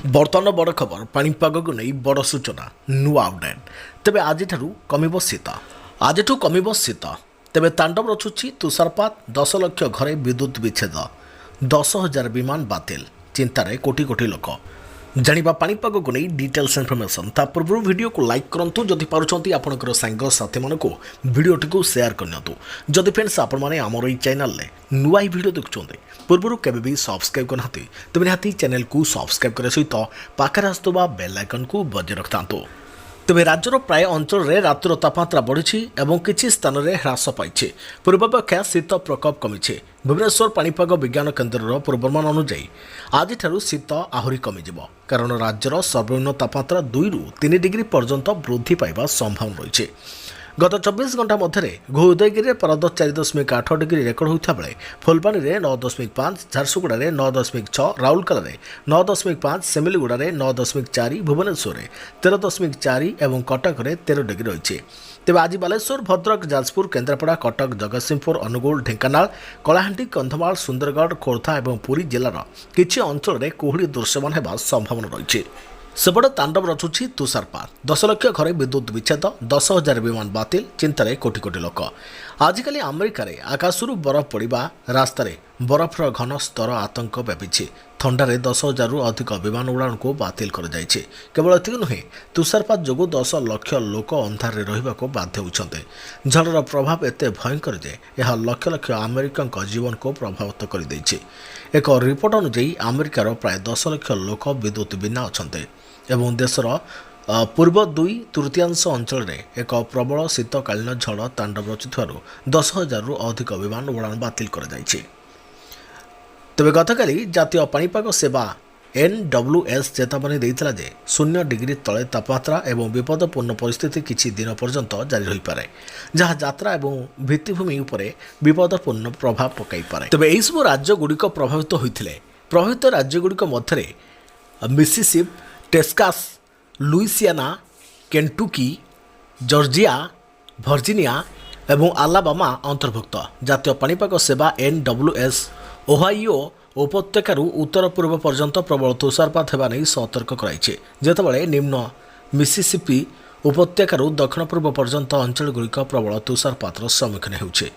बर्तमान बड़ खबर पाणीपाग को नहीं बड़ सूचना नुआ अपडेट तेबे आज कमिब शीत आज कमिब शीत तेबे तांडव रचुची तुषारपात 10 लाख घरे विद्युत विच्छेद 10,000 विमान बातिल चिंतार कोटी कोटी लोक जानिबा पाणीपाग को नहीं डिटेल्स इनफॉरमेशन ता पूर्व वीडियो को लाइक करंतु जदि पारुछंती आपनकर सांग साथी मानको वीडियोटी को शेयर करनियंतु जदि फ्रेंड्स आपण माने हमर ई चैनल ले नुआ ही वीडियो देखुछंती पूर्व केबे भी सब्सक्राइब करनाती तबे निहाती चैनल को सब्सक्राइब करे सहित पाखरे आस्तुबा बेल आइकन को बजे रखतांतु तेज राज्यर प्राय अंचल में रातिर तापमात्रा बढ़ी और किसी स्थान में ह्रास पाई पूर्वापेक्षा शीत प्रकोप कमी भुवनेश्वर पाणीपाग विज्ञान केन्द्र पूर्वानुमान अनुଯାयୀ आज शीत आहरी कमिज कारण राज्यर सर्वनिम्न तापमात्रा 2 ରୁ 3 डिग्री पर्यंत वृद्धि पाइबा संभावना रही गत 24 घंटा मध्य उदयगिरी 4.8 डिग्री रेकर्ड होता बेले फुलबाणी में 9.5 झारसुगुड़ा में 9.6 राउरकेला में 9.5 सेमिलीगुड़ा में 9.4 भुवनेश्वर में 13.4 और कटक में 13 डिग्री रही तेज आज बालेश्वर भद्रक जाजपुर केन्द्रापड़ा कटक जगतसिंहपुर अनुगुल ढेंकानाल कलाहांडी कंधमाल सुंदरगढ़ खोर्धा और पुरी जिलार किछि अंचल में कुहुड़ी दृश्यमान होगा संभावना रही सेपटे तांडव रचुची तुषारपात 10 लाख घरे विद्युत विच्छेद 10,000 विमान बातिल चिंतार कोटी कोटी लोक आजिकल अमेरिका आकाशरू बरफ पड़ा रास्तार बरफर घन स्तर आतंक व्यापी थंडारे 10,000 रु अधिक विमान उड़ाण को बातिल कर जाइछे केवल एतिक नुहे तुषारपात जोगु 10 लाख लोक अंधारे रहिबाको बाध्य होइछन्ते झड़र प्रभाव एते भयंकर जे यह लक्ष लक्ष अमेरिकन जीवन को प्रभावित कर दैछे एक रिपोर्ट अनुଯାयी अमेरिकार प्राय 10 लाख लोक विद्युत बिना अछन्ते एवं देशर पूर्व 2/3 अंचल में एक प्रबल शीतकालीन झड़ तांडव रचुथिबारु 10,000 रु अधिक विमान उड़ाण बातिल कर जाइछे तेबे गतकाली जातीय पाणीपाग सेवा NWS चेतावनी देइतला जे 0 डिग्री तले तापमात्रा एवं विपदपूर्ण परिस्थिति किछि दिन पर्यंत जारी रही पारे जहाँ यात्रा एवं भित्तिभूमि उपरे विपदपूर्ण प्रभाव पकाई पारे तेबे एइसब राज्य गुड़िक प्रभावित होइथिले प्रभावित राज्य गुड़िक मध्यरे Mississippi Texas Louisiana Kentucky Georgia Virginia एवं आलाबामा अंतर्भुक्त जातीय पाणीपाग सेवा NWS ओहाइओ उपत्यकार उत्तर पूर्व पर्यंत प्रबल तुषारपात होगा नहीं सतर्क कराइछे जेतेबेले निम्न मिसिसिपी उपत्यकार दक्षिण पूर्व पर्यंत अंचलगुड़िक प्रबल तुषारपातर सम्मुखीन होउछे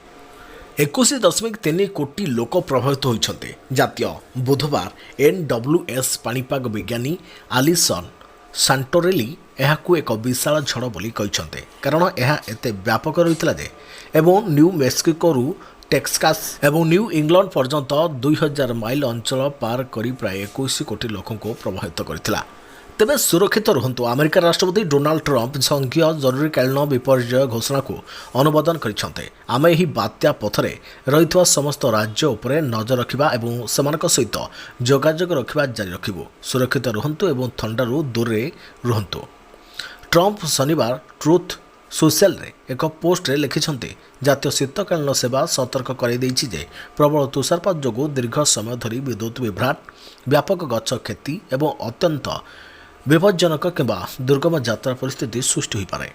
21.3 कोटी लोक प्रभावित होइछन्ते जातीय बुधवार NWS पाणीपाग विज्ञानी आलिसन सांटोरेली एहाकू एक विशाल झड़ बोली कहिछन्ते कारण यह एते व्यापक रहितला जे एवं न्यू मेक्सिको रु टेक्सास एवं न्यू इंग्लैंड पर्यंत 2000 माइल अंचल पार करी प्राय 21 कोटी लोकों को प्रभावित करथिला तेबे सुरक्षित रुहंतु अमेरिका राष्ट्रपति डोनाल्ड ट्रंप संघीय जरूरीकालीन विपर्यय घोषणा को अनुमोदन करिसंते आमे एही बात्या पथरे रहितवा समस्त राज्य उपरे नजर रखिबा एवं सेमानक सहित जोगाजोग रखिबा जारी रखिबो सुरक्षित रुहंतु एवं ठंडारू दूर रुहंतु ट्रंप शनिवार ट्रुथ सोशल रे एक पोस्ट रे लिखिछन्ते जातीय शीतकालीन सेवा सतर्क कराई दैछि जे प्रबल तुषारपात जोगु दीर्घ समय धरी विद्युत विभ्राट व्यापक गछ क्षति एवं अत्यंत विपज्जनक किंबा दुर्गम यात्रा परिस्थिति सृष्टि होई पारे।